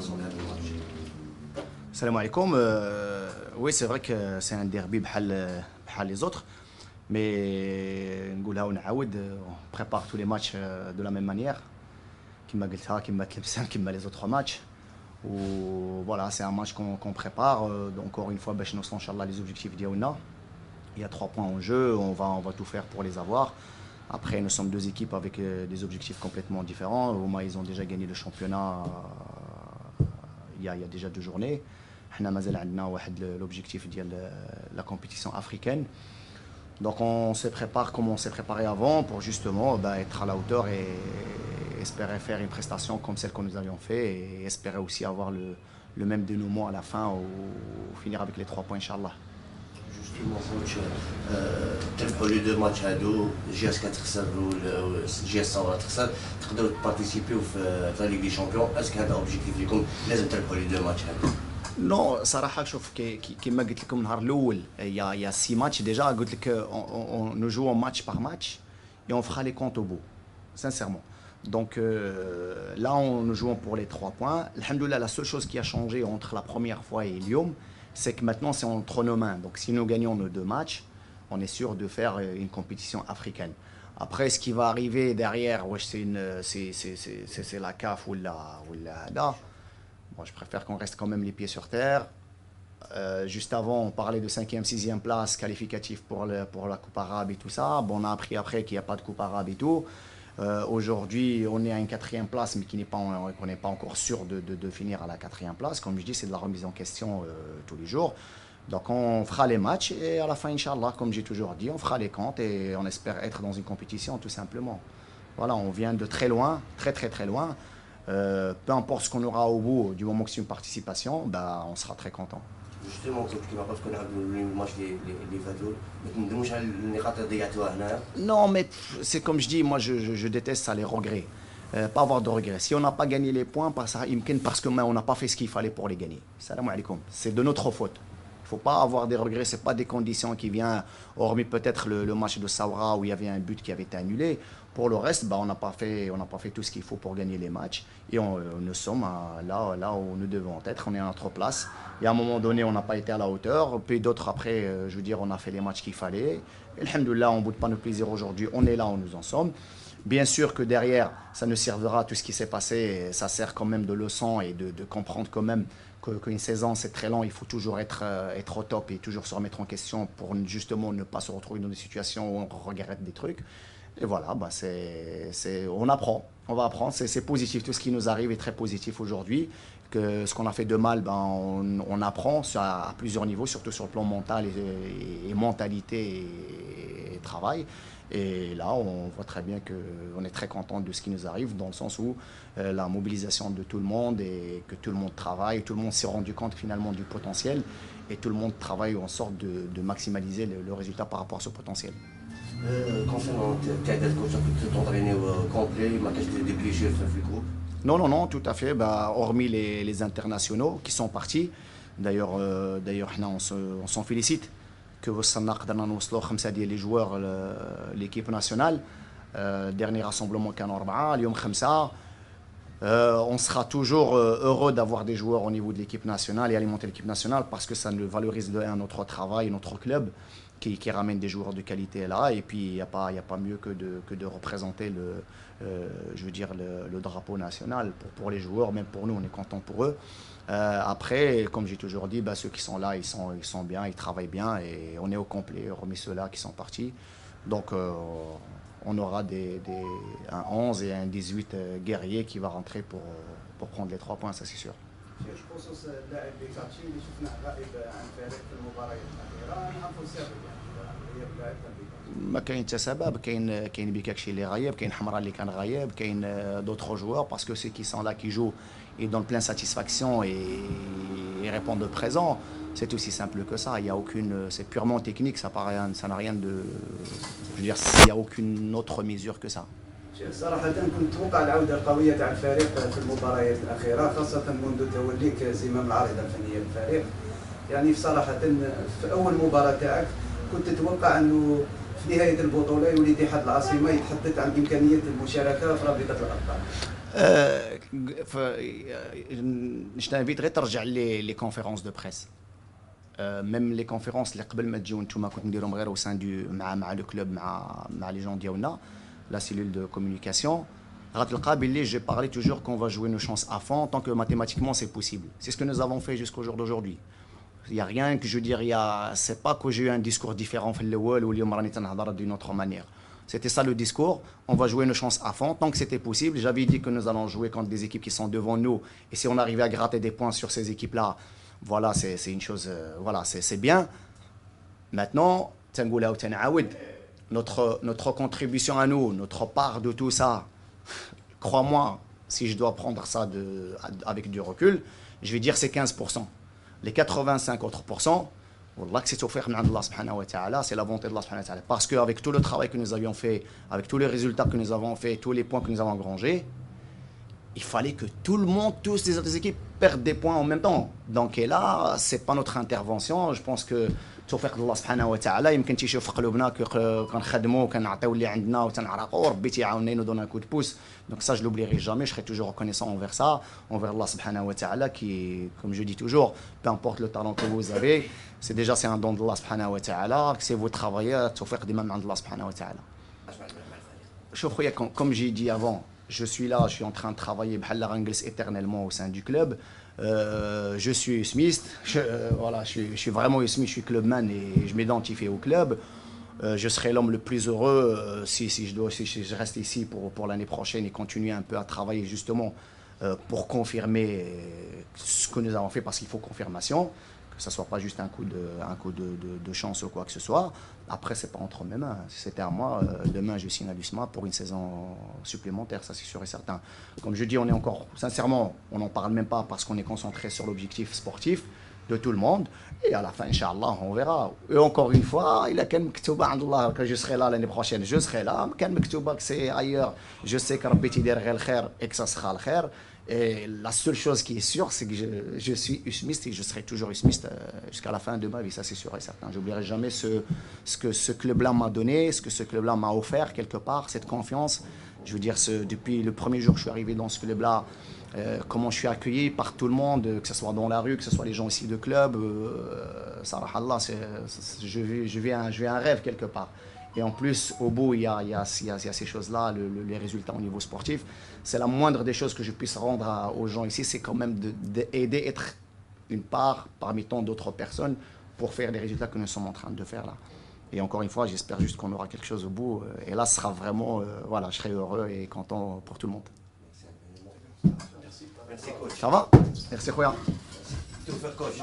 raison de ce match. Salam alaikum. Oui, c'est vrai que c'est un derby بحال les autres. Mais نقولها ونعاود, on prépare tous les matchs de la même manière. كما قلتها كما تلبسان كما les autres matchs. Ou voilà, c'est un match qu'on prépare. Encore une fois, باش نوصلوا ان شاء الله les objectifs ديالنا. Il y a 3 points en jeu, on va tout faire pour les avoir. Après, nous sommes 2 équipes avec des objectifs complètement différents. Ils ont déjà gagné le championnat il y a déjà 2 journées. حنا مازال عندنا واحد l'objectif ديال la compétition africaine. Donc on se prépare comme on s'est préparé avant pour justement être à la hauteur et espérer faire une prestation comme celle que nous avions fait et espérer aussi avoir le même dénouement à la fin ou finir avec les 3 points Inch'Allah. Justement, coach, تربحوا لي 2 ماتش هادو جي اس كتخسر جي اس صورة تخسر تقدروا تبارتيسيبيو في لا ليغ دي شامبيون اسك هذا اوبجيكتيف ليكم لازم تربحوا لي 2 ماتش هادو. Non, صراحة شوف كما قلت لكم النهار الأول il y a 6 matchs déjà قلت لك nous jouons match par match et on fera les comptes au bout sincèrement. Donc là nous jouons pour les 3 points. Alhamdoulilah, la seule chose qui a changé entre la première fois et Lyon, c'est que maintenant c'est entre nos mains. Donc si nous gagnons nos 2 matchs, on est sûr de faire une compétition africaine. Après, ce qui va arriver derrière, c'est la CAF ou la là. Bon, je préfère qu'on reste quand même les pieds sur terre. Juste avant, on parlait de 5e, 6e place qualificative pour la Coupe arabe et tout ça. Bon, on a appris après qu'il n'y a pas de Coupe arabe et tout. Aujourd'hui, on est à une 4e place, mais qu'on n'est pas encore sûr de finir à la 4e place. Comme je dis, c'est de la remise en question tous les jours. Donc on fera les matchs et à la fin, Inch'Allah, comme j'ai toujours dit, on fera les comptes et on espère être dans une compétition tout simplement. Voilà, on vient de très loin, très très très loin. Peu importe ce qu'on aura au bout, du moment que c'est une participation, on sera très content. Justement, كما قلت كنا نلعبوا الماتش اللي فاتوا ما تندموش على النقاط اللي ضيعتوها هنايا. Non, mais c'est comme je dis, moi je déteste ça, les regrets. Pas avoir de regrets. Si on n'a pas gagné les points, parce qu'on n'a pas fait ce qu'il fallait pour les gagner. Salam alaikum. C'est de notre faute. Il ne faut pas avoir des regrets, ce n'est pas des conditions qui viennent, hormis peut-être le match de Saoura où il y avait un but qui avait été annulé. Pour le reste, on n'a pas fait tout ce qu'il faut pour gagner les matchs. Et nous sommes là où nous devons être, on est à notre place. Et à un moment donné, on n'a pas été à la hauteur. Puis d'autres après, je veux dire, on a fait les matchs qu'il fallait. Et alhamdoulilah, on ne boude pas notre plaisir aujourd'hui, on est là où nous en sommes. Bien sûr que derrière, ça nous servira, tout ce qui s'est passé, ça sert quand même de leçon et de comprendre quand même qu'une saison c'est très long, il faut toujours être au top et toujours se remettre en question pour justement ne pas se retrouver dans des situations où on regrette des trucs. Et voilà, on apprend, on va apprendre, c'est positif, tout ce qui nous arrive est très positif aujourd'hui. Que ce qu'on a fait de mal, on apprend à plusieurs niveaux, surtout sur le plan mental et mentalité et travail. Et là, on voit très bien qu'on est très content de ce qui nous arrive, dans le sens où la mobilisation de tout le monde et que tout le monde travaille, tout le monde s'est rendu compte finalement du potentiel et tout le monde travaille en sorte de maximaliser le résultat par rapport à ce potentiel. Concernant التعداد كنتو تونطرينيو كومبلي ما كاش دي بليشير في الجروب. Non, tout à fait. Hormis les internationaux qui sont partis, d'ailleurs, on s'en félicite que وصلنا قدرنا نوصلوا 5 ديال les joueurs l'équipe nationale. Dernier rassemblement كانوا 4 اليوم 5. On sera toujours heureux d'avoir des joueurs au niveau de l'équipe nationale et alimenter l'équipe nationale parce que ça nous valorise notre travail, notre club qui ramène des joueurs de qualité là. Et puis il n'y a pas mieux que de représenter le drapeau national pour les joueurs, même pour nous, on est content pour eux. Après, comme j'ai toujours dit, ceux qui sont là, ils sont bien, ils travaillent bien et on est au complet, hormis ceux-là qui sont partis. Donc on aura un 11 et un 18 guerrier qui va rentrer pour prendre les 3 points, ça c'est sûr. بخصوص اللاعب بيكاتشي اللي شفناه غائب عن الفريق في المباريات الاخيره نعرفوا السبب غياب اللاعب ما كاين حتى سبب كاين بيكاكشي اللي غايب كاين حمراء اللي كان غايب كاين d'autres joueurs parce que ceux qui sont là qui jouent ils donnent plein satisfaction et répondent présent. C'est aussi simple que ça, il y a aucune, c'est purement technique, ça n'a rien de, je veux dire, il n'y a aucune autre mesure que ça. صراحة كنت متوقع العودة القوية تاع الفريق في المباريات الأخيرة خاصة منذ توليك زمام العارضة الفنية للفريق. يعني صراحة في أول مباراة تاعك كنت تتوقع أنه في نهاية البطولة يولي اتحاد العاصمة يتحدث عن إمكانية المشاركة في رابطة الأبطال. Je t'invite à regarder les conférences de presse. Même les conférences اللي قبل ما تجيو نتوما كنت نديرهم غير au sein du مع le club مع les gens ديالنا la cellule de communication. غتلقى باللي j'ai parlé toujours qu'on va jouer nos chances à fond tant que mathématiquement c'est possible. C'est ce que nous avons fait jusqu'au jour d'aujourd'hui. Il y a rien que je veux dire, c'est pas que j'ai eu un discours différent في الاول واليوم راني تنهضر d'une autre manière. C'était ça le discours, on va jouer nos chances à fond tant que c'était possible. J'avais dit que nous allons jouer contre des équipes qui sont devant nous et si on arrivait à gratter des points sur ces équipes-là, voilà, c'est une chose, voilà, c'est bien. Maintenant, notre contribution à nous, notre part de tout ça, crois-moi, si je dois prendre ça avec du recul, je vais dire c'est 15%. Les 85 autres %, Wallah que c'est offert par Allah subhanahu wa ta'ala, c'est la volonté de Allah subhanahu wa ta'ala. Parce qu'avec tout le travail que nous avions fait, avec tous les résultats que nous avons fait, tous les points que nous avons engrangés, il fallait que tout le monde, tous les autres équipes perdent des points en même temps. Donc et là, c'est pas notre intervention. Je pense que توفيق الله سبحانه وتعالى يمكن تيشوف في قلوبنا كنخدموا وكنعطيو اللي عندنا وتنعرقوا وربي تيعاوننا nous donne un coup de pouce. Donc ça je l'oublierai jamais, je serai toujours reconnaissant envers ça, envers Allah subhanahu wa ta'ala qui, comme je dis toujours, peu importe le talent que vous avez, c'est un don de Allah subhanahu wa ta'ala, c'est vous travaillez, توفيق ديما من عند الله سبحانه وتعالى. شوف خويا comme j'ai dit avant, je suis là, je suis en train de travailler بحال رانجلس éternellement au sein du club. Je suis smiste, voilà, je suis vraiment smiste, je suis clubman et je m'identifie au club. Je serai l'homme le plus heureux si je reste ici pour l'année prochaine et continuer un peu à travailler justement pour confirmer ce que nous avons fait parce qu'il faut confirmation, que ce ne soit pas juste un coup de chance ou quoi que ce soit. Après, ce n'est pas entre mes mains. Si c'était à moi, demain, je signe à l'USMA pour une saison supplémentaire, ça c'est sûr et certain. Comme je dis, on est encore, sincèrement, on n'en parle même pas parce qu'on est concentré sur l'objectif sportif de tout le monde. Et à la fin, Inch'Allah, on verra. Et encore une fois, il a qu'un mktouba, Alhamdoulilah, que je serai là l'année prochaine, je serai là. Qu'un mktouba que c'est ailleurs, je sais que Rabbi tidir ghayr khair et que ça sera le khair. Et la seule chose qui est sûre, c'est que je suis usmiste et je serai toujours usmiste jusqu'à la fin de ma vie, ça c'est sûr et certain. Je n'oublierai jamais ce que ce club-là m'a donné, ce que ce club-là m'a offert quelque part, cette confiance. Je veux dire, depuis le premier jour que je suis arrivé dans ce club-là, comment je suis accueilli par tout le monde, que ce soit dans la rue, que ce soit les gens ici de club, Sarah, je vis un rêve quelque part. Et en plus, au bout, il y a ces choses-là, les résultats au niveau sportif. C'est la moindre des choses que je puisse rendre aux gens ici, c'est quand même d'aider, être une part parmi tant d'autres personnes pour faire les résultats que nous sommes en train de faire là. Et encore une fois, j'espère juste qu'on aura quelque chose au bout. Et là, ce sera vraiment, voilà, je serai heureux et content pour tout le monde. Merci coach. Ça va? Merci, Khoya. توفيق coach.